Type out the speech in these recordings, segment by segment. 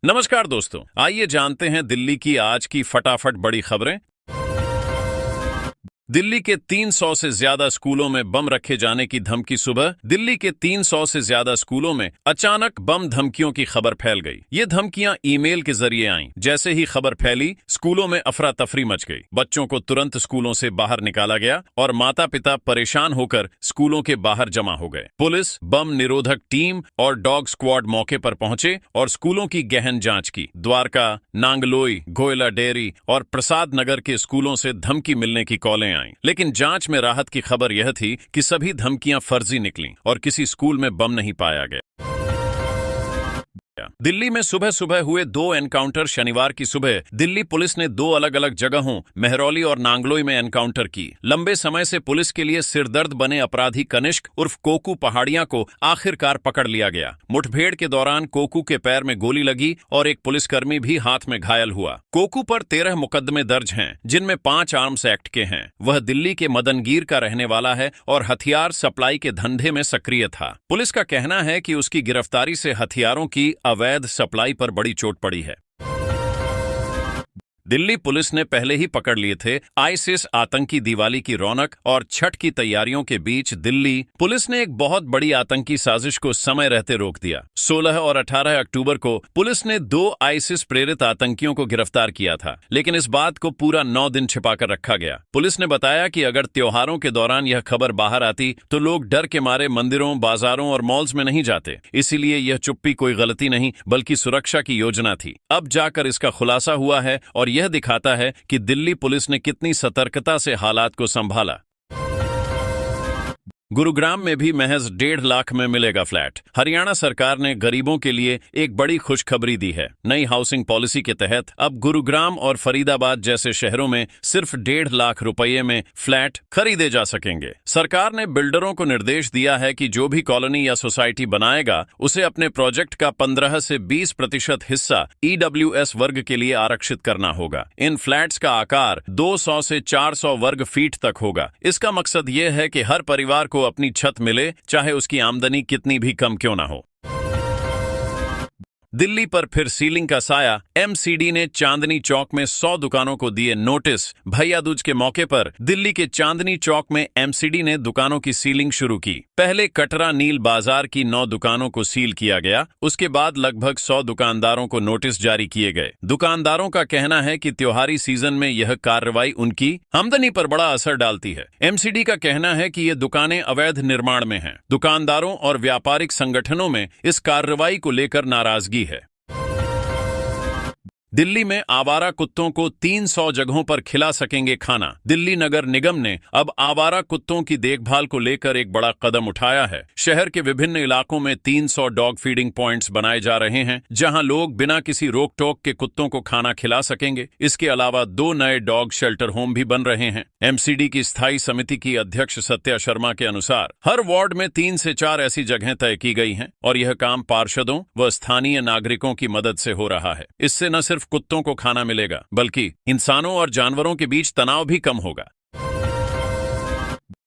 नमस्कार दोस्तों, आइए जानते हैं दिल्ली की आज की फटाफट बड़ी खबरें। दिल्ली के 300 से ज्यादा स्कूलों में बम रखे जाने की धमकी। सुबह दिल्ली के 300 से ज्यादा स्कूलों में अचानक बम धमकियों की खबर फैल गई। ये धमकियां ईमेल के जरिए आईं। जैसे ही खबर फैली, स्कूलों में अफरा तफरी मच गई। बच्चों को तुरंत स्कूलों से बाहर निकाला गया और माता पिता परेशान होकर स्कूलों के बाहर जमा हो गए। पुलिस, बम निरोधक टीम और डॉग स्क्वाड मौके पर पहुंचे और स्कूलों की गहन जांच की। द्वारका, नांगलोई, गोयला डेयरी और प्रसाद नगर के स्कूलों से धमकी मिलने की कॉलें। लेकिन जांच में राहत की खबर यह थी कि सभी धमकियां फर्जी निकलीं और किसी स्कूल में बम नहीं पाया गया। दिल्ली में सुबह सुबह हुए 2 एनकाउंटर। शनिवार की सुबह दिल्ली पुलिस ने 2 अलग अलग जगहों मेहरौली और नांगलोई में एनकाउंटर की। लंबे समय से पुलिस के लिए सिरदर्द बने अपराधी कनिष्क उर्फ कोकू पहाड़िया को आखिरकार पकड़ लिया गया। मुठभेड़ के दौरान कोकू के पैर में गोली लगी और एक पुलिसकर्मी भी हाथ में घायल हुआ। कोकू पर 13 मुकदमे दर्ज हैं, जिनमें 5 आर्म्स एक्ट के हैं। वह दिल्ली के मदनगीर का रहने वाला है और हथियार सप्लाई के धंधे में सक्रिय था। पुलिस का कहना है कि उसकी गिरफ्तारी से हथियारों की अवैध सप्लाई पर बड़ी चोट पड़ी है। दिल्ली पुलिस ने पहले ही पकड़ लिए थे आईसिस आतंकी। दिवाली की रौनक और छठ की तैयारियों के बीच दिल्ली पुलिस ने एक बहुत बड़ी आतंकी साजिश को समय रहते रोक दिया। 16 और 18 अक्टूबर को पुलिस ने 2 आईसिस प्रेरित आतंकियों को गिरफ्तार किया था, लेकिन इस बात को पूरा 9 दिन छिपाकर रखा गया। पुलिस ने बताया कि अगर त्योहारों के दौरान यह खबर बाहर आती तो लोग डर के मारे मंदिरों, बाजारों और मॉल्स में नहीं जाते। इसीलिए यह चुप्पी कोई गलती नहीं बल्कि सुरक्षा की योजना थी। अब जाकर इसका खुलासा हुआ है और यह दिखाता है कि दिल्ली पुलिस ने कितनी सतर्कता से हालात को संभाला। गुरुग्राम में भी महज 1.5 लाख में मिलेगा फ्लैट। हरियाणा सरकार ने गरीबों के लिए एक बड़ी खुशखबरी दी है। नई हाउसिंग पॉलिसी के तहत अब गुरुग्राम और फरीदाबाद जैसे शहरों में सिर्फ 1.5 लाख रुपये में फ्लैट खरीदे जा सकेंगे। सरकार ने बिल्डरों को निर्देश दिया है कि जो भी कॉलोनी या सोसाइटी बनाएगा, उसे अपने प्रोजेक्ट का 15 से 20% हिस्सा EWS वर्ग के लिए आरक्षित करना होगा। इन फ्लैट्स का आकार 200 से 400 वर्ग फीट तक होगा। इसका मकसद ये है कि हर परिवार को अपनी छत मिले, चाहे उसकी आमदनी कितनी भी कम क्यों ना हो। दिल्ली पर फिर सीलिंग का साया। MCD ने चांदनी चौक में 100 दुकानों को दिए नोटिस। भैया दूज के मौके पर दिल्ली के चांदनी चौक में MCD ने दुकानों की सीलिंग शुरू की। पहले कटरा नील बाजार की 9 दुकानों को सील किया गया। उसके बाद लगभग 100 दुकानदारों को नोटिस जारी किए गए। दुकानदारों का कहना है कि त्योहारी सीजन में यह कार्रवाई उनकी आमदनी पर बड़ा असर डालती है। MCD का कहना है कि ये दुकानें अवैध निर्माण में हैं। दुकानदारों और व्यापारिक संगठनों में इस कार्रवाई को लेकर नाराजगी है। दिल्ली में आवारा कुत्तों को 300 जगहों पर खिला सकेंगे खाना। दिल्ली नगर निगम ने अब आवारा कुत्तों की देखभाल को लेकर एक बड़ा कदम उठाया है। शहर के विभिन्न इलाकों में 300 डॉग फीडिंग पॉइंट्स बनाए जा रहे हैं, जहां लोग बिना किसी रोक टोक के कुत्तों को खाना खिला सकेंगे। इसके अलावा 2 नए डॉग शेल्टर होम भी बन रहे हैं। MCD की स्थायी समिति की अध्यक्ष सत्या शर्मा के अनुसार हर वार्ड में 3 से 4 ऐसी जगहें तय की गई हैं और यह काम पार्षदों व स्थानीय नागरिकों की मदद से हो रहा है। इससे न सिर्फ कुत्तों को खाना मिलेगा, बल्कि इंसानों और जानवरों के बीच तनाव भी कम होगा।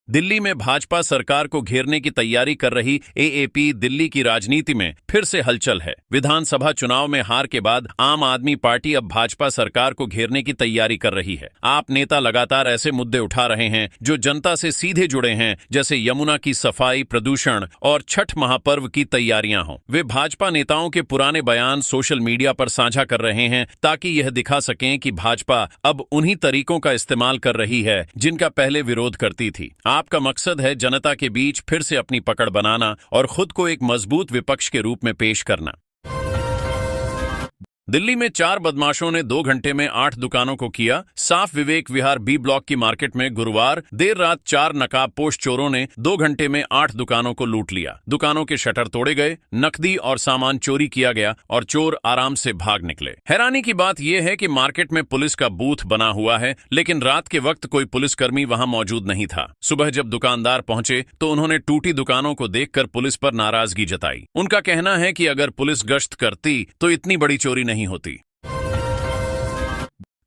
दिल्ली में भाजपा सरकार को घेरने की तैयारी कर रही AAP दिल्ली की राजनीति में फिर से हलचल है। विधानसभा चुनाव में हार के बाद आम आदमी पार्टी अब भाजपा सरकार को घेरने की तैयारी कर रही है। आप नेता लगातार ऐसे मुद्दे उठा रहे हैं जो जनता से सीधे जुड़े हैं, जैसे यमुना की सफाई, प्रदूषण और छठ महापर्व की तैयारियां हों। वे भाजपा नेताओं के पुराने बयान सोशल मीडिया पर साझा कर रहे हैं ताकि यह दिखा सकें कि भाजपा अब उन्हीं तरीकों का इस्तेमाल कर रही है जिनका पहले विरोध करती थी। आपका मकसद है जनता के बीच फिर से अपनी पकड़ बनाना और खुद को एक मजबूत विपक्ष के रूप में पेश करना। दिल्ली में 4 बदमाशों ने 2 घंटे में 8 दुकानों को किया साफ। विवेक विहार B ब्लॉक की मार्केट में गुरुवार देर रात 4 नकाबपोश चोरों ने 2 घंटे में 8 दुकानों को लूट लिया। दुकानों के शटर तोड़े गए, नकदी और सामान चोरी किया गया और चोर आराम से भाग निकले। हैरानी की बात यह है कि मार्केट में पुलिस का बूथ बना हुआ है, लेकिन रात के वक्त कोई पुलिसकर्मी वहां मौजूद नहीं था। सुबह जब दुकानदार पहुंचे तो उन्होंने टूटी दुकानों को देखकर पुलिस पर नाराजगी जताई। उनका कहना है कि अगर पुलिस गश्त करती तो इतनी बड़ी चोरी नहीं होती।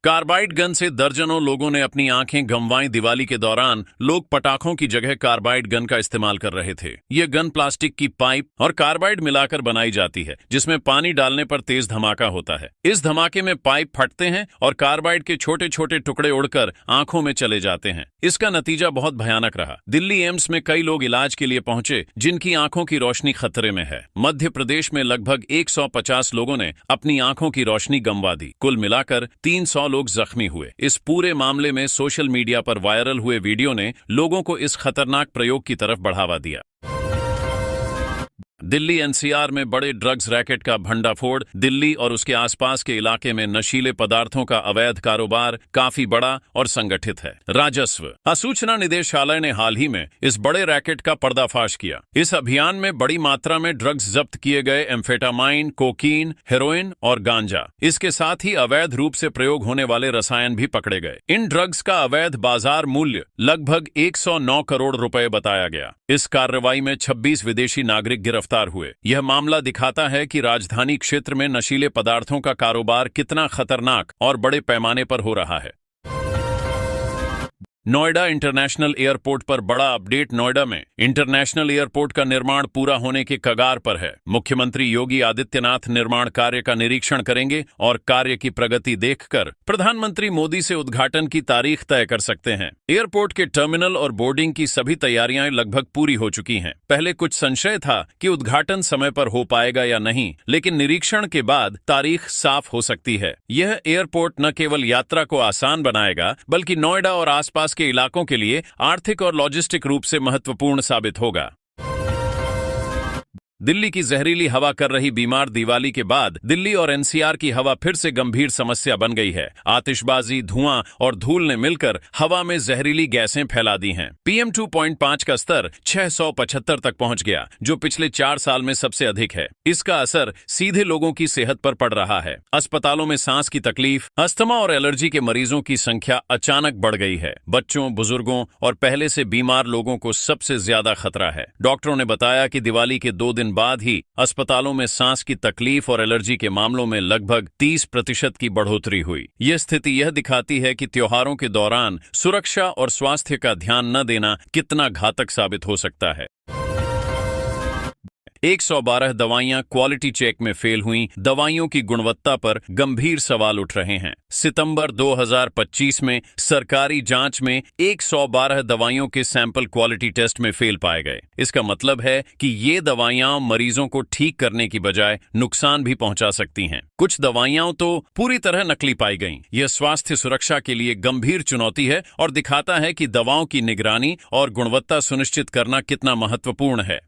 कार्बाइड गन से दर्जनों लोगों ने अपनी आंखें गंवाई। दिवाली के दौरान लोग पटाखों की जगह कार्बाइड गन का इस्तेमाल कर रहे थे। ये गन प्लास्टिक की पाइप और कार्बाइड मिलाकर बनाई जाती है, जिसमें पानी डालने पर तेज धमाका होता है। इस धमाके में पाइप फटते हैं और कार्बाइड के छोटे छोटे टुकड़े उड़कर आंखों में चले जाते हैं। इसका नतीजा बहुत भयानक रहा। दिल्ली एम्स में कई लोग इलाज के लिए पहुंचे जिनकी आंखों की रोशनी खतरे में है। मध्य प्रदेश में लगभग 150 लोगों ने अपनी आंखों की रोशनी गंवा दी। कुल मिलाकर 300 लोग जख्मी हुए। इस पूरे मामले में सोशल मीडिया पर वायरल हुए वीडियो ने लोगों को इस खतरनाक प्रयोग की तरफ बढ़ावा दिया। दिल्ली एनसीआर में बड़े ड्रग्स रैकेट का भंडाफोड़। दिल्ली और उसके आसपास के इलाके में नशीले पदार्थों का अवैध कारोबार काफी बड़ा और संगठित है। राजस्व सूचना निदेशालय ने हाल ही में इस बड़े रैकेट का पर्दाफाश किया। इस अभियान में बड़ी मात्रा में ड्रग्स जब्त किए गए। एम्फेटामाइन, कोकीन, हेरोइन और गांजा। इसके साथ ही अवैध रूप से प्रयोग होने वाले रसायन भी पकड़े गए। इन ड्रग्स का अवैध बाजार मूल्य लगभग 109 करोड़ रुपए बताया गया। इस कार्रवाई में 26 विदेशी नागरिक गिरफ्तार हुए। यह मामला दिखाता है कि राजधानी क्षेत्र में नशीले पदार्थों का कारोबार कितना खतरनाक और बड़े पैमाने पर हो रहा है। नोएडा इंटरनेशनल एयरपोर्ट पर बड़ा अपडेट। नोएडा में इंटरनेशनल एयरपोर्ट का निर्माण पूरा होने के कगार पर है। मुख्यमंत्री योगी आदित्यनाथ निर्माण कार्य का निरीक्षण करेंगे और कार्य की प्रगति देखकर प्रधानमंत्री मोदी से उद्घाटन की तारीख तय कर सकते हैं। एयरपोर्ट के टर्मिनल और बोर्डिंग की सभी तैयारियां लगभग पूरी हो चुकी हैं। पहले कुछ संशय था कि उद्घाटन समय पर हो पाएगा या नहीं, लेकिन निरीक्षण के बाद तारीख साफ हो सकती है। यह एयरपोर्ट न केवल यात्रा को आसान बनाएगा, बल्कि नोएडा और आसपास के इलाकों के लिए आर्थिक और लॉजिस्टिक रूप से महत्वपूर्ण साबित होगा। दिल्ली की जहरीली हवा कर रही बीमार। दिवाली के बाद दिल्ली और एनसीआर की हवा फिर से गंभीर समस्या बन गई है। आतिशबाजी, धुआं और धूल ने मिलकर हवा में जहरीली गैसें फैला दी हैं। PM 2.5 का स्तर 675 तक पहुंच गया, जो पिछले 4 साल में सबसे अधिक है। इसका असर सीधे लोगों की सेहत पर पड़ रहा है। अस्पतालों में सांस की तकलीफ, अस्थमा और एलर्जी के मरीजों की संख्या अचानक बढ़ गई है। बच्चों, बुजुर्गों और पहले से बीमार लोगों को सबसे ज्यादा खतरा है। डॉक्टरों ने बताया कि दिवाली के 2 दिन बाद ही अस्पतालों में सांस की तकलीफ और एलर्जी के मामलों में लगभग 30% की बढ़ोतरी हुई। यह स्थिति यह दिखाती है कि त्योहारों के दौरान सुरक्षा और स्वास्थ्य का ध्यान न देना कितना घातक साबित हो सकता है। 112 दवाइयां क्वालिटी चेक में फेल हुई। दवाइयों की गुणवत्ता पर गंभीर सवाल उठ रहे हैं। सितंबर 2025 में सरकारी जांच में 112 दवाइयों के सैंपल क्वालिटी टेस्ट में फेल पाए गए। इसका मतलब है कि ये दवाइयां मरीजों को ठीक करने की बजाय नुकसान भी पहुंचा सकती हैं। कुछ दवाइयां तो पूरी तरह नकली पाई गईं। यह स्वास्थ्य सुरक्षा के लिए गंभीर चुनौती है और दिखाता है कि दवाओं की निगरानी और गुणवत्ता सुनिश्चित करना कितना महत्वपूर्ण है।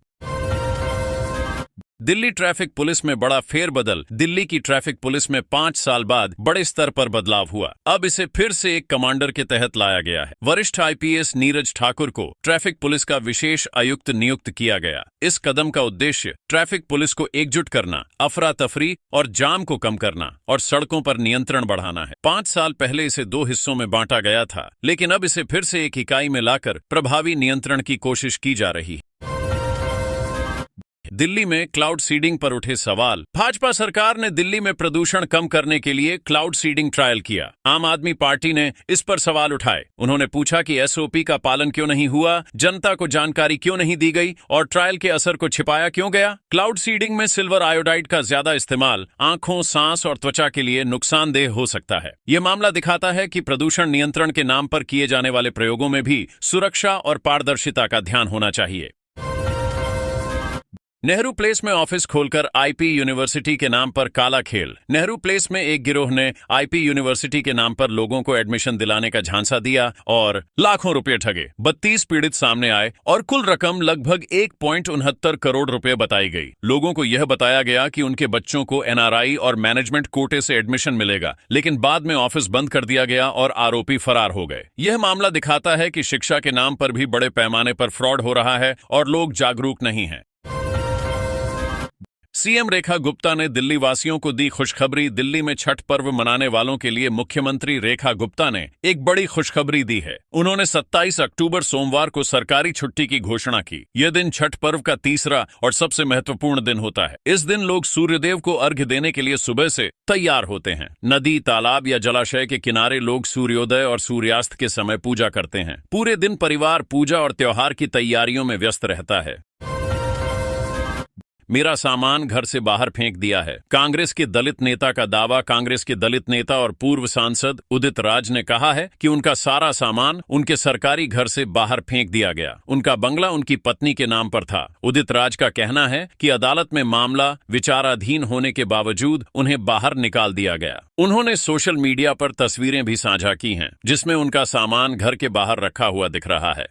दिल्ली ट्रैफिक पुलिस में बड़ा फेरबदल। दिल्ली की ट्रैफिक पुलिस में 5 साल बाद बड़े स्तर पर बदलाव हुआ। अब इसे फिर से एक कमांडर के तहत लाया गया है। वरिष्ठ IPS नीरज ठाकुर को ट्रैफिक पुलिस का विशेष आयुक्त नियुक्त किया गया। इस कदम का उद्देश्य ट्रैफिक पुलिस को एकजुट करना, अफरा तफरी और जाम को कम करना और सड़कों पर नियंत्रण बढ़ाना है। 5 साल पहले इसे 2 हिस्सों में बांटा गया था, लेकिन अब इसे फिर से एक इकाई में लाकर प्रभावी नियंत्रण की कोशिश की जा रही है। दिल्ली में क्लाउड सीडिंग पर उठे सवाल। भाजपा सरकार ने दिल्ली में प्रदूषण कम करने के लिए क्लाउड सीडिंग ट्रायल किया। आम आदमी पार्टी ने इस पर सवाल उठाए। उन्होंने पूछा कि SOP का पालन क्यों नहीं हुआ, जनता को जानकारी क्यों नहीं दी गई और ट्रायल के असर को छिपाया क्यों गया। क्लाउड सीडिंग में सिल्वर आयोडाइड का ज्यादा इस्तेमाल आंखों, सांस और त्वचा के लिए नुकसानदेह हो सकता है। यह मामला दिखाता है कि प्रदूषण नियंत्रण के नाम पर किए जाने वाले प्रयोगों में भी सुरक्षा और पारदर्शिता का ध्यान होना चाहिए। नेहरू प्लेस में ऑफिस खोलकर IP यूनिवर्सिटी के नाम पर काला खेल। नेहरू प्लेस में एक गिरोह ने IP यूनिवर्सिटी के नाम पर लोगों को एडमिशन दिलाने का झांसा दिया और लाखों रुपए ठगे। 32 पीड़ित सामने आए और कुल रकम लगभग 1.69 करोड़ रुपए बताई गई। लोगों को यह बताया गया कि उनके बच्चों को NRI और मैनेजमेंट कोटे से एडमिशन मिलेगा, लेकिन बाद में ऑफिस बंद कर दिया गया और आरोपी फरार हो गए। यह मामला दिखाता है कि शिक्षा के नाम पर भी बड़े पैमाने पर फ्रॉड हो रहा है और लोग जागरूक नहीं हैं। सीएम रेखा गुप्ता ने दिल्ली वासियों को दी खुशखबरी। दिल्ली में छठ पर्व मनाने वालों के लिए मुख्यमंत्री रेखा गुप्ता ने एक बड़ी खुशखबरी दी है। उन्होंने 27 अक्टूबर सोमवार को सरकारी छुट्टी की घोषणा की। यह दिन छठ पर्व का तीसरा और सबसे महत्वपूर्ण दिन होता है। इस दिन लोग सूर्यदेव को अर्घ्य देने के लिए सुबह से तैयार होते हैं। नदी, तालाब या जलाशय के किनारे लोग सूर्योदय और सूर्यास्त के समय पूजा करते हैं। पूरे दिन परिवार पूजा और त्योहार की तैयारियों में व्यस्त रहता है। मेरा सामान घर से बाहर फेंक दिया है। कांग्रेस के दलित नेता का दावा। कांग्रेस के दलित नेता और पूर्व सांसद उदित राज ने कहा है कि उनका सारा सामान उनके सरकारी घर से बाहर फेंक दिया गया। उनका बंगला उनकी पत्नी के नाम पर था। उदित राज का कहना है कि अदालत में मामला विचाराधीन होने के बावजूद उन्हें बाहर निकाल दिया गया। उन्होंने सोशल मीडिया पर तस्वीरें भी साझा की हैं, जिसमें उनका सामान घर के बाहर रखा हुआ दिख रहा है।